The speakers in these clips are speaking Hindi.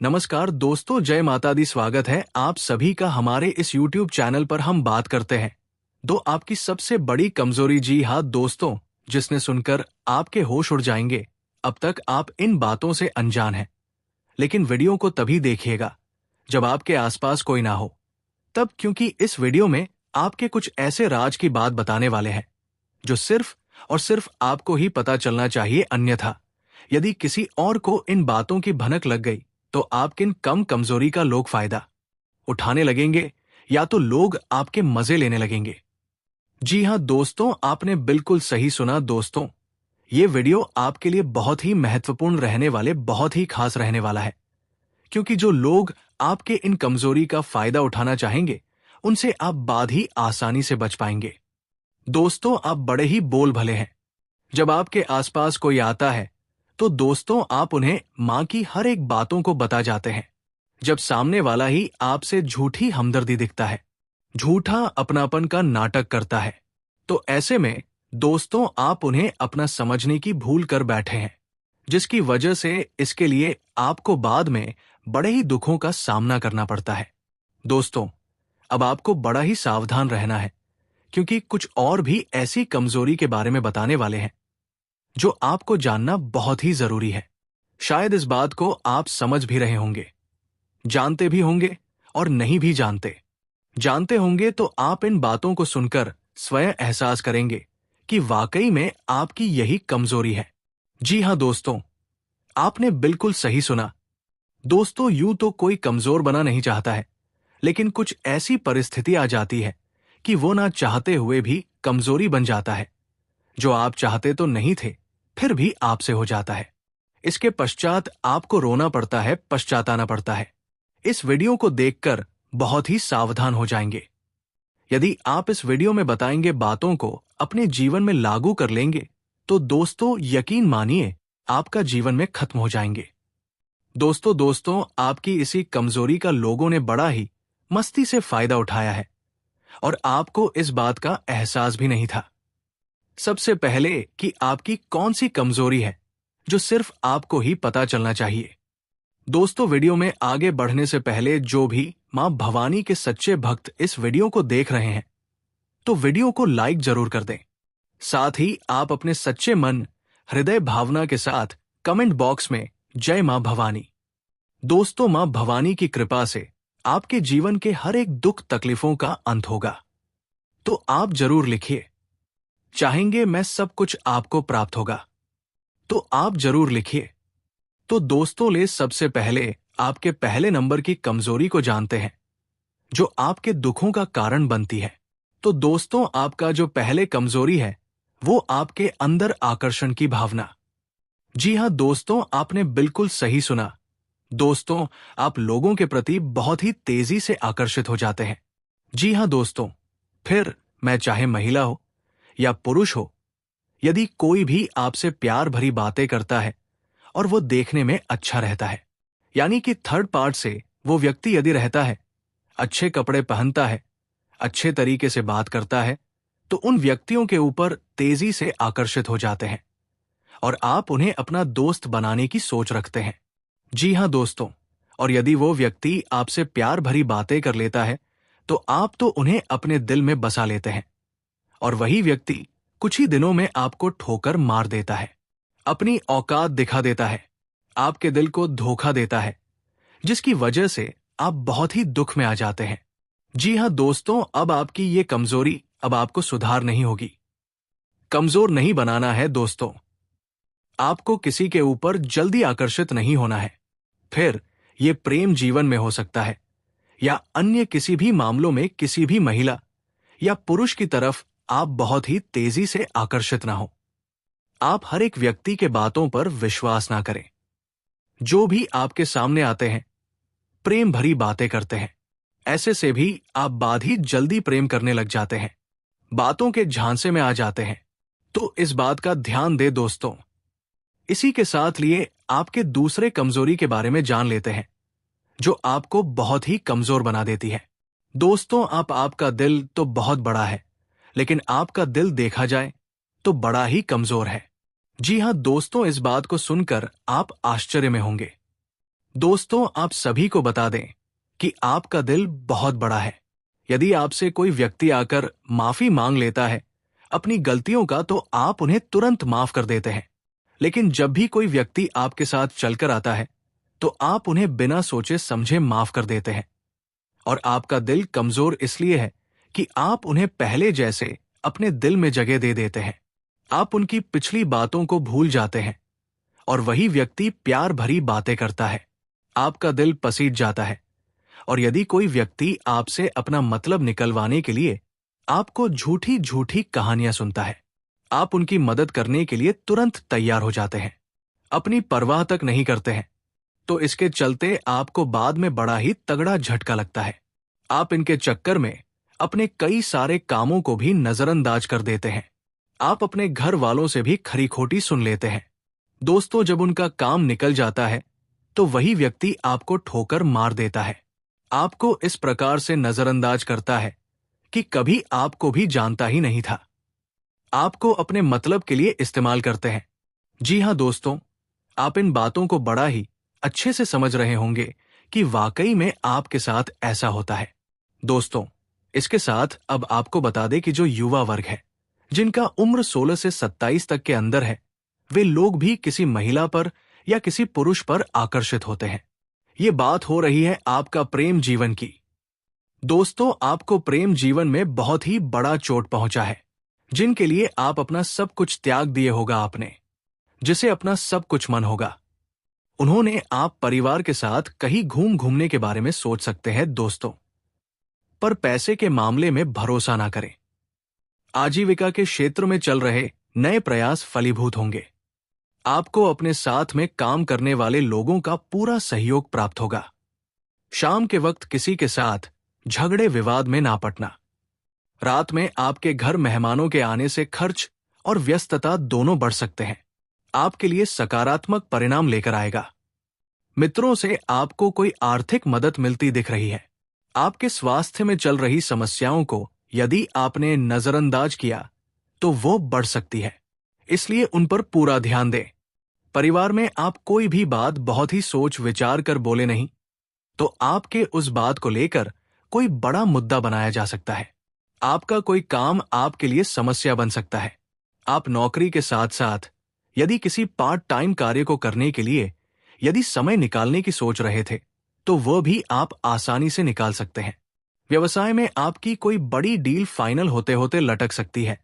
नमस्कार दोस्तों, जय माता दी। स्वागत है आप सभी का हमारे इस YouTube चैनल पर। हम बात करते हैं दो आपकी सबसे बड़ी कमजोरी। जी हाँ दोस्तों, जिसने सुनकर आपके होश उड़ जाएंगे। अब तक आप इन बातों से अनजान हैं, लेकिन वीडियो को तभी देखिएगा जब आपके आसपास कोई ना हो। तब क्योंकि इस वीडियो में आपके कुछ ऐसे राज की बात बताने वाले हैं जो सिर्फ और सिर्फ आपको ही पता चलना चाहिए। अन्यथा यदि किसी और को इन बातों की भनक लग गई तो आप किन कम कमजोरी का लोग फायदा उठाने लगेंगे या तो लोग आपके मजे लेने लगेंगे। जी हां दोस्तों, आपने बिल्कुल सही सुना दोस्तों। ये वीडियो आपके लिए बहुत ही महत्वपूर्ण रहने वाले, बहुत ही खास रहने वाला है, क्योंकि जो लोग आपके इन कमजोरी का फायदा उठाना चाहेंगे उनसे आप बाद ही आसानी से बच पाएंगे। दोस्तों, आप बड़े ही बोल भले हैं। जब आपके आसपास कोई आता है तो दोस्तों आप उन्हें मां की हर एक बातों को बता जाते हैं। जब सामने वाला ही आपसे झूठी हमदर्दी दिखता है, झूठा अपनापन का नाटक करता है, तो ऐसे में दोस्तों आप उन्हें अपना समझने की भूल कर बैठे हैं, जिसकी वजह से इसके लिए आपको बाद में बड़े ही दुखों का सामना करना पड़ता है। दोस्तों, अब आपको बड़ा ही सावधान रहना है, क्योंकि कुछ और भी ऐसी कमजोरी के बारे में बताने वाले हैं जो आपको जानना बहुत ही जरूरी है। शायद इस बात को आप समझ भी रहे होंगे, जानते भी होंगे और नहीं भी जानते। जानते होंगे तो आप इन बातों को सुनकर स्वयं एहसास करेंगे कि वाकई में आपकी यही कमजोरी है। जी हां दोस्तों, आपने बिल्कुल सही सुना। दोस्तों, यूं तो कोई कमजोर बना नहीं चाहता है, लेकिन कुछ ऐसी परिस्थिति आ जाती है कि वो ना चाहते हुए भी कमजोरी बन जाता है। जो आप चाहते तो नहीं थे, फिर भी आपसे हो जाता है। इसके पश्चात आपको रोना पड़ता है, पश्चाताना पड़ता है। इस वीडियो को देखकर बहुत ही सावधान हो जाएंगे। यदि आप इस वीडियो में बताएंगे बातों को अपने जीवन में लागू कर लेंगे तो दोस्तों यकीन मानिए आपका जीवन में खत्म हो जाएंगे। दोस्तों आपकी इसी कमजोरी का लोगों ने बड़ा ही मस्ती से फायदा उठाया है और आपको इस बात का एहसास भी नहीं था। सबसे पहले कि आपकी कौन सी कमजोरी है जो सिर्फ आपको ही पता चलना चाहिए। दोस्तों, वीडियो में आगे बढ़ने से पहले जो भी मां भवानी के सच्चे भक्त इस वीडियो को देख रहे हैं तो वीडियो को लाइक जरूर कर दें। साथ ही आप अपने सच्चे मन, हृदय भावना के साथ कमेंट बॉक्स में जय मां भवानी। दोस्तों, मां भवानी की कृपा से आपके जीवन के हर एक दुख तकलीफों का अंत होगा। तो आप जरूर लिखिए, चाहेंगे मैं सब कुछ आपको प्राप्त होगा। तो आप जरूर लिखिए। तो दोस्तों, ले सबसे पहले आपके पहले नंबर की कमजोरी को जानते हैं जो आपके दुखों का कारण बनती है। तो दोस्तों, आपका जो पहले कमजोरी है वो आपके अंदर आकर्षण की भावना। जी हां दोस्तों, आपने बिल्कुल सही सुना। दोस्तों, आप लोगों के प्रति बहुत ही तेजी से आकर्षित हो जाते हैं। जी हां दोस्तों, फिर मैं चाहे महिला हो या पुरुष हो, यदि कोई भी आपसे प्यार भरी बातें करता है और वो देखने में अच्छा रहता है, यानी कि थर्ड पार्ट से वो व्यक्ति यदि रहता है, अच्छे कपड़े पहनता है, अच्छे तरीके से बात करता है, तो उन व्यक्तियों के ऊपर तेजी से आकर्षित हो जाते हैं और आप उन्हें अपना दोस्त बनाने की सोच रखते हैं। जी हां दोस्तों, और यदि वो व्यक्ति आपसे प्यार भरी बातें कर लेता है तो आप तो उन्हें अपने दिल में बसा लेते हैं और वही व्यक्ति कुछ ही दिनों में आपको ठोकर मार देता है, अपनी औकात दिखा देता है, आपके दिल को धोखा देता है, जिसकी वजह से आप बहुत ही दुख में आ जाते हैं। जी हां दोस्तों, अब आपकी ये कमजोरी अब आपको सुधार नहीं होगी, कमजोर नहीं बनाना है। दोस्तों, आपको किसी के ऊपर जल्दी आकर्षित नहीं होना है। फिर ये प्रेम जीवन में हो सकता है या अन्य किसी भी मामलों में किसी भी महिला या पुरुष की तरफ आप बहुत ही तेजी से आकर्षित ना हो। आप हर एक व्यक्ति के बातों पर विश्वास ना करें। जो भी आपके सामने आते हैं, प्रेम भरी बातें करते हैं, ऐसे से भी आप बाद ही जल्दी प्रेम करने लग जाते हैं, बातों के झांसे में आ जाते हैं। तो इस बात का ध्यान दे दोस्तों। इसी के साथ लिए आपके दूसरे कमजोरी के बारे में जान लेते हैं जो आपको बहुत ही कमजोर बना देती है। दोस्तों, आपका दिल तो बहुत बड़ा है, लेकिन आपका दिल देखा जाए तो बड़ा ही कमजोर है। जी हां दोस्तों, इस बात को सुनकर आप आश्चर्य में होंगे। दोस्तों, आप सभी को बता दें कि आपका दिल बहुत बड़ा है। यदि आपसे कोई व्यक्ति आकर माफी मांग लेता है अपनी गलतियों का, तो आप उन्हें तुरंत माफ कर देते हैं। लेकिन जब भी कोई व्यक्ति आपके साथ चलकर आता है, तो आप उन्हें बिना सोचे समझे माफ कर देते हैं। और आपका दिल कमजोर इसलिए है कि आप उन्हें पहले जैसे अपने दिल में जगह दे देते हैं। आप उनकी पिछली बातों को भूल जाते हैं और वही व्यक्ति प्यार भरी बातें करता है। आपका दिल पसीज जाता है। और यदि कोई व्यक्ति आपसे अपना मतलब निकलवाने के लिए आपको झूठी झूठी कहानियां सुनता है, आप उनकी मदद करने के लिए तुरंत तैयार हो जाते हैं, अपनी परवाह तक नहीं करते हैं। तो इसके चलते आपको बाद में बड़ा ही तगड़ा झटका लगता है। आप इनके चक्कर में अपने कई सारे कामों को भी नजरअंदाज कर देते हैं। आप अपने घर वालों से भी खरी खोटी सुन लेते हैं। दोस्तों, जब उनका काम निकल जाता है, तो वही व्यक्ति आपको ठोकर मार देता है। आपको इस प्रकार से नजरअंदाज करता है कि कभी आपको भी जानता ही नहीं था। आपको अपने मतलब के लिए इस्तेमाल करते हैं। जी हाँ दोस्तों, आप इन बातों को बड़ा ही अच्छे से समझ रहे होंगे कि वाकई में आपके साथ ऐसा होता है। दोस्तों, इसके साथ अब आपको बता दें कि जो युवा वर्ग है, जिनका उम्र 16 से 27 तक के अंदर है, वे लोग भी किसी महिला पर या किसी पुरुष पर आकर्षित होते हैं। ये बात हो रही है आपका प्रेम जीवन की। दोस्तों, आपको प्रेम जीवन में बहुत ही बड़ा चोट पहुंचा है, जिनके लिए आप अपना सब कुछ त्याग दिए होगा आपने, जिसे अपना सब कुछ मन होगा। उन्होंने आप परिवार के साथ कहीं घूमने के बारे में सोच सकते हैं दोस्तों, पर पैसे के मामले में भरोसा ना करें। आजीविका के क्षेत्र में चल रहे नए प्रयास फलीभूत होंगे। आपको अपने साथ में काम करने वाले लोगों का पूरा सहयोग प्राप्त होगा। शाम के वक्त किसी के साथ झगड़े विवाद में ना पड़ना। रात में आपके घर मेहमानों के आने से खर्च और व्यस्तता दोनों बढ़ सकते हैं। आपके लिए सकारात्मक परिणाम लेकर आएगा। मित्रों से आपको कोई आर्थिक मदद मिलती दिख रही है। आपके स्वास्थ्य में चल रही समस्याओं को यदि आपने नजरअंदाज किया, तो वो बढ़ सकती है, इसलिए उन पर पूरा ध्यान दें। परिवार में आप कोई भी बात बहुत ही सोच विचार कर बोले नहीं, तो आपके उस बात को लेकर कोई बड़ा मुद्दा बनाया जा सकता है। आपका कोई काम आपके लिए समस्या बन सकता है। आप नौकरी के साथ साथ यदि किसी पार्ट टाइम कार्य को करने के लिए यदि समय निकालने की सोच रहे थे, तो वह भी आप आसानी से निकाल सकते हैं। व्यवसाय में आपकी कोई बड़ी डील फाइनल होते होते लटक सकती है,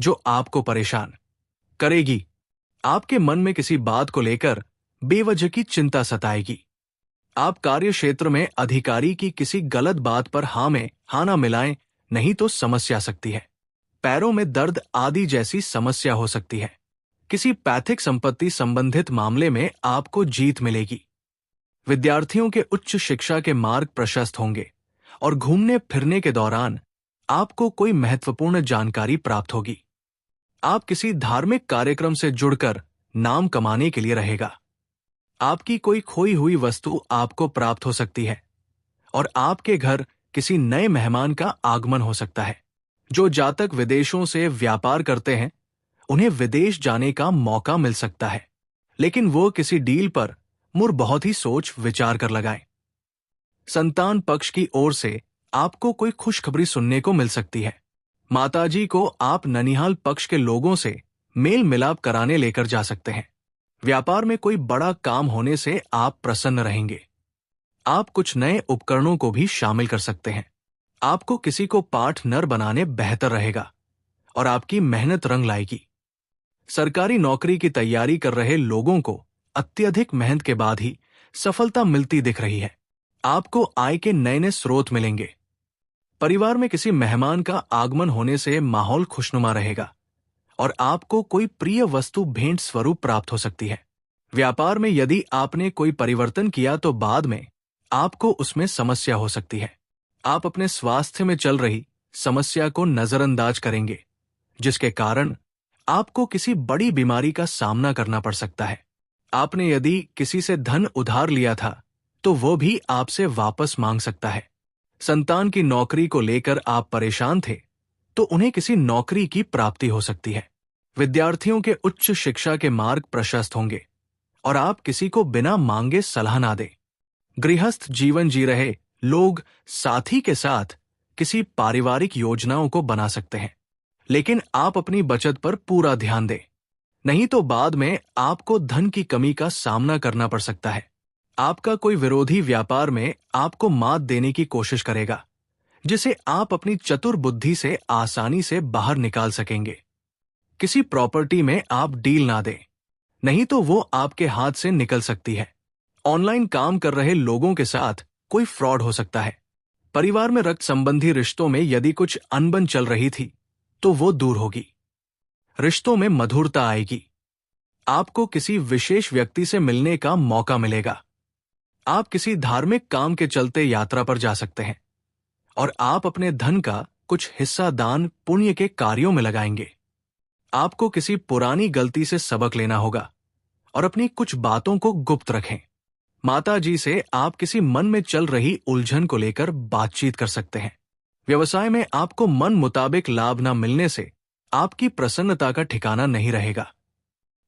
जो आपको परेशान करेगी। आपके मन में किसी बात को लेकर बेवजह की चिंता सताएगी। आप कार्य क्षेत्र में अधिकारी की किसी गलत बात पर हाँ में हाँ ना मिलाएं, नहीं तो समस्या सकती है। पैरों में दर्द आदि जैसी समस्या हो सकती है। किसी पैतृक संपत्ति संबंधित मामले में आपको जीत मिलेगी। विद्यार्थियों के उच्च शिक्षा के मार्ग प्रशस्त होंगे और घूमने फिरने के दौरान आपको कोई महत्वपूर्ण जानकारी प्राप्त होगी। आप किसी धार्मिक कार्यक्रम से जुड़कर नाम कमाने के लिए रहेगा। आपकी कोई खोई हुई वस्तु आपको प्राप्त हो सकती है और आपके घर किसी नए मेहमान का आगमन हो सकता है। जो जातक विदेशों से व्यापार करते हैं, उन्हें विदेश जाने का मौका मिल सकता है, लेकिन वो किसी डील पर बहुत ही सोच विचार कर लगाएं। संतान पक्ष की ओर से आपको कोई खुशखबरी सुनने को मिल सकती है। माताजी को आप ननिहाल पक्ष के लोगों से मेल मिलाप कराने लेकर जा सकते हैं। व्यापार में कोई बड़ा काम होने से आप प्रसन्न रहेंगे। आप कुछ नए उपकरणों को भी शामिल कर सकते हैं। आपको किसी को पार्टनर बनाने बेहतर रहेगा और आपकी मेहनत रंग लाएगी। सरकारी नौकरी की तैयारी कर रहे लोगों को अत्यधिक मेहनत के बाद ही सफलता मिलती दिख रही है। आपको आय के नए नए स्रोत मिलेंगे। परिवार में किसी मेहमान का आगमन होने से माहौल खुशनुमा रहेगा और आपको कोई प्रिय वस्तु भेंट स्वरूप प्राप्त हो सकती है। व्यापार में यदि आपने कोई परिवर्तन किया, तो बाद में आपको उसमें समस्या हो सकती है। आप अपने स्वास्थ्य में चल रही समस्या को नजरअंदाज करेंगे, जिसके कारण आपको किसी बड़ी बीमारी का सामना करना पड़ सकता है। आपने यदि किसी से धन उधार लिया था, तो वो भी आपसे वापस मांग सकता है। संतान की नौकरी को लेकर आप परेशान थे, तो उन्हें किसी नौकरी की प्राप्ति हो सकती है। विद्यार्थियों के उच्च शिक्षा के मार्ग प्रशस्त होंगे और आप किसी को बिना मांगे सलाह ना दें। गृहस्थ जीवन जी रहे लोग साथी के साथ किसी पारिवारिक योजनाओं को बना सकते हैं, लेकिन आप अपनी बचत पर पूरा ध्यान दें, नहीं तो बाद में आपको धन की कमी का सामना करना पड़ सकता है। आपका कोई विरोधी व्यापार में आपको मात देने की कोशिश करेगा, जिसे आप अपनी चतुर बुद्धि से आसानी से बाहर निकाल सकेंगे। किसी प्रॉपर्टी में आप डील ना दें, नहीं तो वो आपके हाथ से निकल सकती है। ऑनलाइन काम कर रहे लोगों के साथ कोई फ्रॉड हो सकता है। परिवार में रक्त संबंधी रिश्तों में यदि कुछ अनबन चल रही थी, तो वो दूर होगी। रिश्तों में मधुरता आएगी। आपको किसी विशेष व्यक्ति से मिलने का मौका मिलेगा। आप किसी धार्मिक काम के चलते यात्रा पर जा सकते हैं और आप अपने धन का कुछ हिस्सा दान पुण्य के कार्यों में लगाएंगे। आपको किसी पुरानी गलती से सबक लेना होगा और अपनी कुछ बातों को गुप्त रखें। माता जी से आप किसी मन में चल रही उलझन को लेकर बातचीत कर सकते हैं। व्यवसाय में आपको मन मुताबिक लाभ न मिलने से आपकी प्रसन्नता का ठिकाना नहीं रहेगा।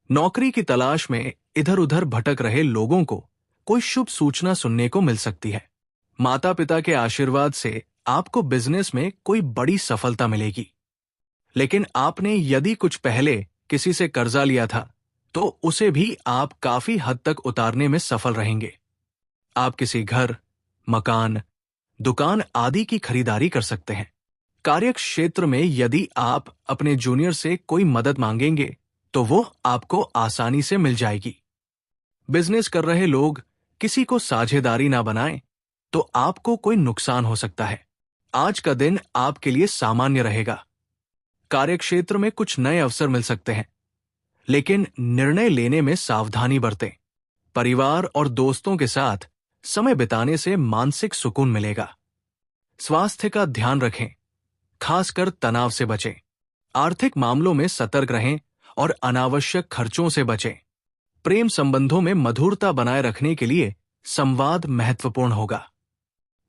नौकरी की तलाश में इधर उधर भटक रहे लोगों को कोई शुभ सूचना सुनने को मिल सकती है। माता पिता के आशीर्वाद से आपको बिजनेस में कोई बड़ी सफलता मिलेगी, लेकिन आपने यदि कुछ पहले किसी से कर्जा लिया था तो उसे भी आप काफी हद तक उतारने में सफल रहेंगे। आप किसी घर, मकान, दुकान आदि की खरीदारी कर सकते हैं। कार्य क्षेत्र में यदि आप अपने जूनियर से कोई मदद मांगेंगे तो वो आपको आसानी से मिल जाएगी। बिजनेस कर रहे लोग किसी को साझेदारी ना बनाएं तो आपको कोई नुकसान हो सकता है। आज का दिन आपके लिए सामान्य रहेगा। कार्यक्षेत्र में कुछ नए अवसर मिल सकते हैं, लेकिन निर्णय लेने में सावधानी बरतें। परिवार और दोस्तों के साथ समय बिताने से मानसिक सुकून मिलेगा। स्वास्थ्य का ध्यान रखें, खासकर तनाव से बचें। आर्थिक मामलों में सतर्क रहें और अनावश्यक खर्चों से बचें। प्रेम संबंधों में मधुरता बनाए रखने के लिए संवाद महत्वपूर्ण होगा।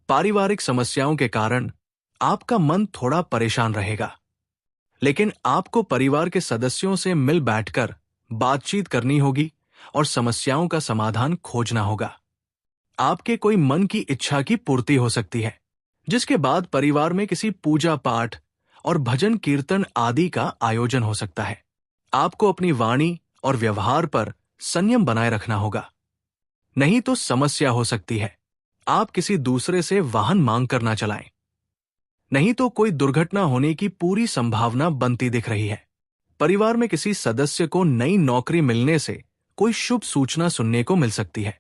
पारिवारिक समस्याओं के कारण आपका मन थोड़ा परेशान रहेगा, लेकिन आपको परिवार के सदस्यों से मिल बैठकर बातचीत करनी होगी और समस्याओं का समाधान खोजना होगा। आपके कोई मन की इच्छा की पूर्ति हो सकती है, जिसके बाद परिवार में किसी पूजा पाठ और भजन कीर्तन आदि का आयोजन हो सकता है। आपको अपनी वाणी और व्यवहार पर संयम बनाए रखना होगा, नहीं तो समस्या हो सकती है। आप किसी दूसरे से वाहन मांग कर ना चलाएं, नहीं तो कोई दुर्घटना होने की पूरी संभावना बनती दिख रही है। परिवार में किसी सदस्य को नई नौकरी मिलने से कोई शुभ सूचना सुनने को मिल सकती है,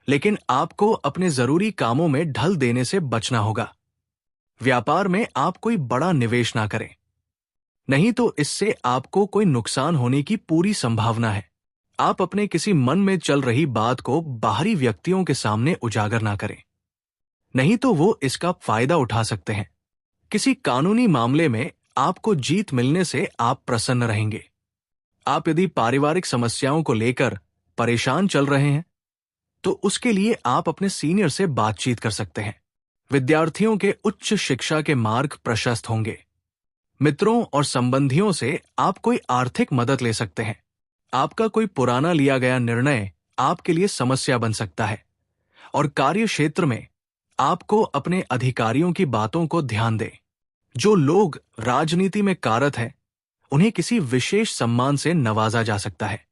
लेकिन आपको अपने जरूरी कामों में ढल देने से बचना होगा। व्यापार में आप कोई बड़ा निवेश ना करें, नहीं तो इससे आपको कोई नुकसान होने की पूरी संभावना है। आप अपने किसी मन में चल रही बात को बाहरी व्यक्तियों के सामने उजागर ना करें, नहीं तो वो इसका फायदा उठा सकते हैं। किसी कानूनी मामले में आपको जीत मिलने से आप प्रसन्न रहेंगे। आप यदि पारिवारिक समस्याओं को लेकर परेशान चल रहे हैं, तो उसके लिए आप अपने सीनियर से बातचीत कर सकते हैं। विद्यार्थियों के उच्च शिक्षा के मार्ग प्रशस्त होंगे। मित्रों और संबंधियों से आप कोई आर्थिक मदद ले सकते हैं। आपका कोई पुराना लिया गया निर्णय आपके लिए समस्या बन सकता है और कार्य क्षेत्र में आपको अपने अधिकारियों की बातों को ध्यान दें। जो लोग राजनीति में कारत हैं, उन्हें किसी विशेष सम्मान से नवाजा जा सकता है।